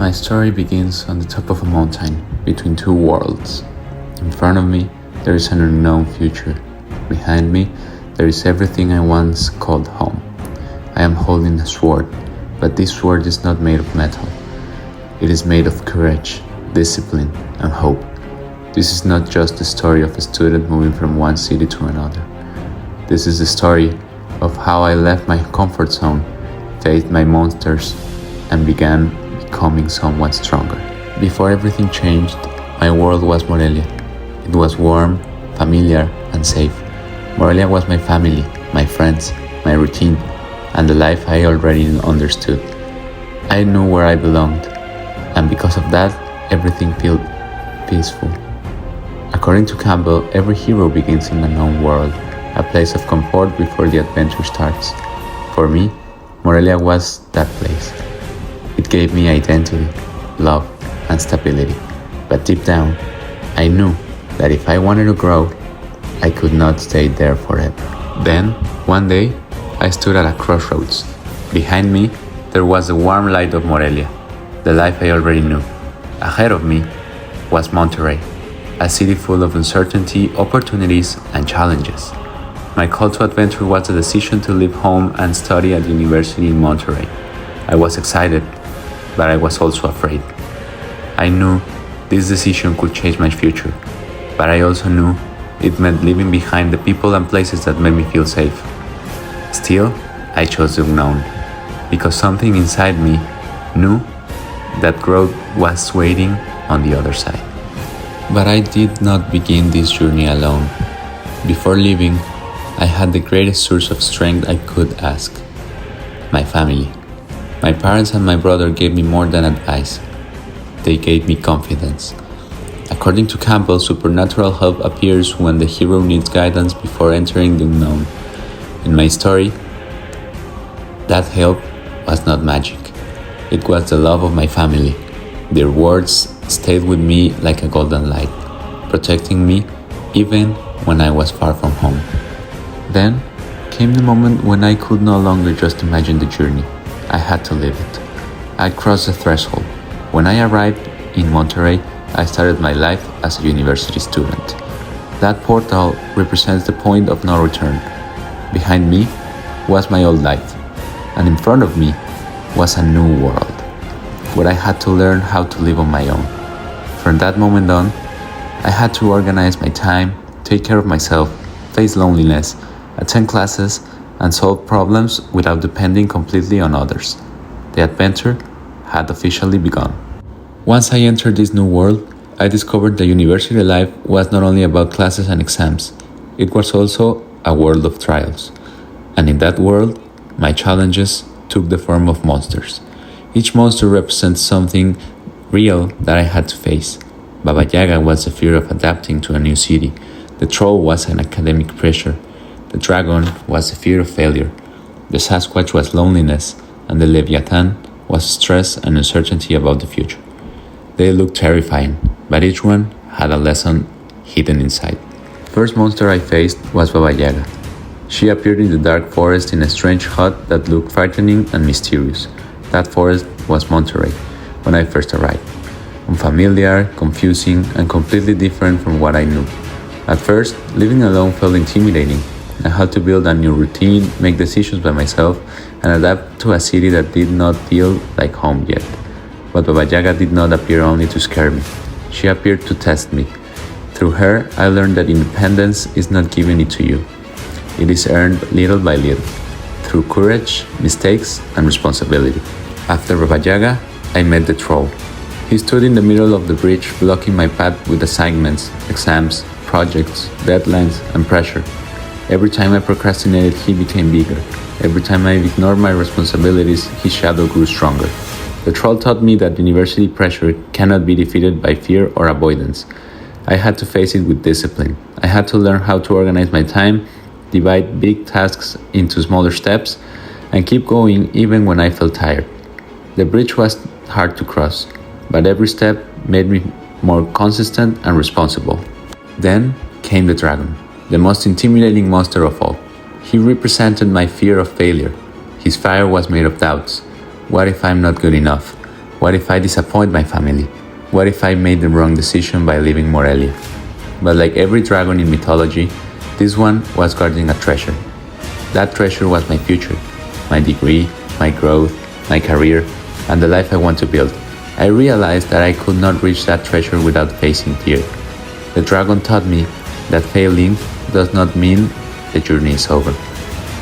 My story begins on the top of a mountain between two worlds. In front of me, there is an unknown future. Behind me, there is everything I once called home. I am holding a sword, but this sword is not made of metal. It is made of courage, discipline, and hope. This is not just the story of a student moving from one city to another. This is the story of how I left my comfort zone, faced my monsters, and began becoming someone stronger. Before everything changed, my world was Morelia. It was warm, familiar, and safe. Morelia was my family, my friends, my routine, and the life I already understood. I knew where I belonged, and because of that, everything felt peaceful. According to Campbell, every hero begins in an unknown world, a place of comfort before the adventure starts. For me, Morelia was that place. It gave me identity, love, and stability. But deep down, I knew that if I wanted to grow, I could not stay there forever. Then, one day, I stood at a crossroads. Behind me, there was the warm light of Morelia, the life I already knew. Ahead of me was Monterrey, a city full of uncertainty, opportunities, and challenges. My call to adventure was the decision to leave home and study at university in Monterrey. I was excited, but I was also afraid. I knew this decision could change my future, but I also knew it meant leaving behind the people and places that made me feel safe. Still, I chose the unknown, because something inside me knew that growth was waiting on the other side. But I did not begin this journey alone. Before leaving, I had the greatest source of strength I could ask: my family. My parents and my brother gave me more than advice. They gave me confidence. According to Campbell, supernatural help appears when the hero needs guidance before entering the unknown. In my story, that help was not magic. It was the love of my family. Their words stayed with me like a golden light, protecting me even when I was far from home. Then came the moment when I could no longer just imagine the journey. I had to live it. I crossed the threshold. When I arrived in Monterrey, I started my life as a university student. That portal represents the point of no return. Behind me was my old life, and in front of me was a new world, where I had to learn how to live on my own. From that moment on, I had to organize my time, take care of myself, face loneliness, attend classes, and solve problems without depending completely on others. The adventure had officially begun. Once I entered this new world, I discovered that university life was not only about classes and exams, it was also a world of trials. And in that world, my challenges took the form of monsters. Each monster represents something real that I had to face. Baba Yaga was the fear of adapting to a new city. The troll was an academic pressure. The dragon was the fear of failure. The Sasquatch was loneliness, and the Leviathan was stress and uncertainty about the future. They looked terrifying, but each one had a lesson hidden inside. First monster I faced was Baba Yaga. She appeared in the dark forest in a strange hut that looked frightening and mysterious. That forest was Monterrey when I first arrived. Unfamiliar, confusing, and completely different from what I knew. At first, living alone felt intimidating. I had to build a new routine, make decisions by myself, and adapt to a city that did not feel like home yet. But Baba Yaga did not appear only to scare me. She appeared to test me. Through her, I learned that independence is not given it to you. It is earned little by little, through courage, mistakes, and responsibility. After Baba Yaga, I met the troll. He stood in the middle of the bridge, blocking my path with assignments, exams, projects, deadlines, and pressure. Every time I procrastinated, he became bigger. Every time I ignored my responsibilities, his shadow grew stronger. The troll taught me that university pressure cannot be defeated by fear or avoidance. I had to face it with discipline. I had to learn how to organize my time, divide big tasks into smaller steps, and keep going even when I felt tired. The bridge was hard to cross, but every step made me more consistent and responsible. Then came the dragon, the most intimidating monster of all. He represented my fear of failure. His fire was made of doubts. What if I'm not good enough? What if I disappoint my family? What if I made the wrong decision by leaving Morelia? But like every dragon in mythology, this one was guarding a treasure. That treasure was my future, my degree, my growth, my career, and the life I want to build. I realized that I could not reach that treasure without facing fear. The dragon taught me that failing does not mean the journey is over.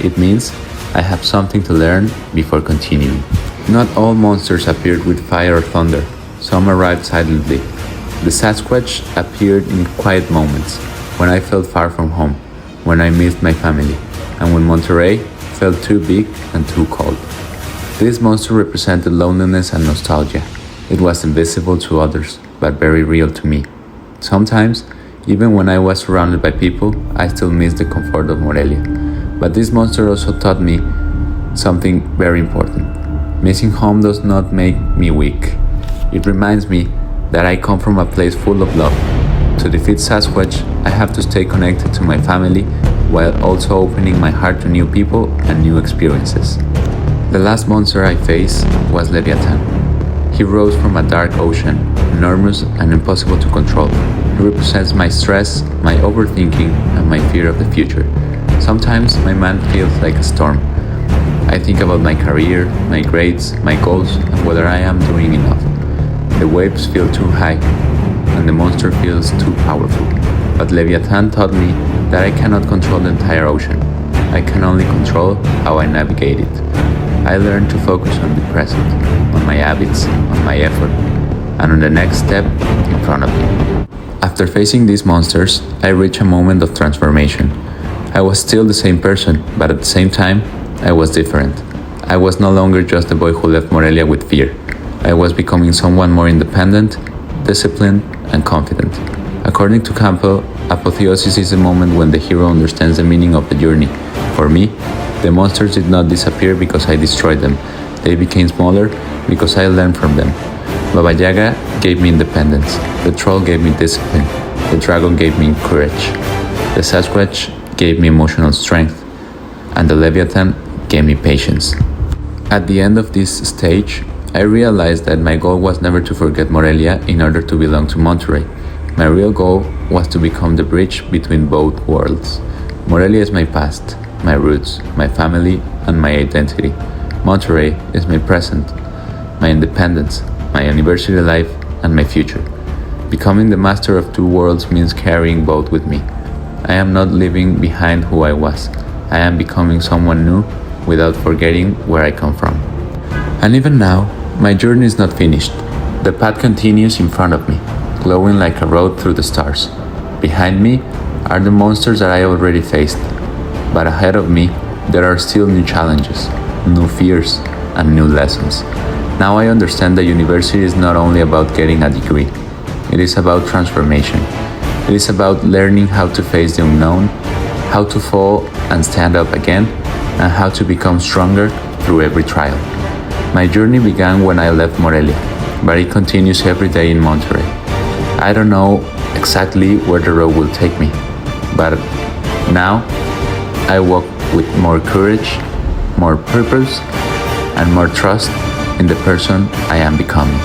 It means I have something to learn before continuing. Not all monsters appeared with fire or thunder. Some arrived silently. The Sasquatch appeared in quiet moments, when I felt far from home, when I missed my family, and when Monterrey felt too big and too cold. This monster represented loneliness and nostalgia. It was invisible to others, but very real to me. Sometimes, even when I was surrounded by people, I still missed the comfort of Morelia. But this monster also taught me something very important. Missing home does not make me weak. It reminds me that I come from a place full of love. To defeat Sasquatch, I have to stay connected to my family while also opening my heart to new people and new experiences. The last monster I faced was Leviathan. He rose from a dark ocean, enormous and impossible to control. He represents my stress, my overthinking, and my fear of the future. Sometimes my mind feels like a storm. I think about my career, my grades, my goals, and whether I am doing enough. The waves feel too high, and the monster feels too powerful. But Leviathan taught me that I cannot control the entire ocean. I can only control how I navigate it. I learned to focus on the present, on my habits, on my effort, and on the next step in front of me. After facing these monsters, I reached a moment of transformation. I was still the same person, but at the same time, I was different. I was no longer just a boy who left Morelia with fear. I was becoming someone more independent, disciplined, and confident. According to Campbell, apotheosis is a moment when the hero understands the meaning of the journey. For me, the monsters did not disappear because I destroyed them. They became smaller because I learned from them. Baba Yaga gave me independence. The troll gave me discipline. The dragon gave me courage. The Sasquatch gave me emotional strength. And the Leviathan gave me patience. At the end of this stage, I realized that my goal was never to forget Morelia in order to belong to Monterrey. My real goal was to become the bridge between both worlds. Morelia is my past, my roots, my family, and my identity. Monterrey is my present, my independence, my university life, and my future. Becoming the master of two worlds means carrying both with me. I am not leaving behind who I was. I am becoming someone new without forgetting where I come from. And even now, my journey is not finished. The path continues in front of me, glowing like a road through the stars. Behind me are the monsters that I already faced. But ahead of me, there are still new challenges, new fears, and new lessons. Now I understand that university is not only about getting a degree. It is about transformation. It is about learning how to face the unknown, how to fall and stand up again, and how to become stronger through every trial. My journey began when I left Morelia, but it continues every day in Monterrey. I don't know exactly where the road will take me, but now I walk with more courage, more purpose, and more trust in the person I am becoming.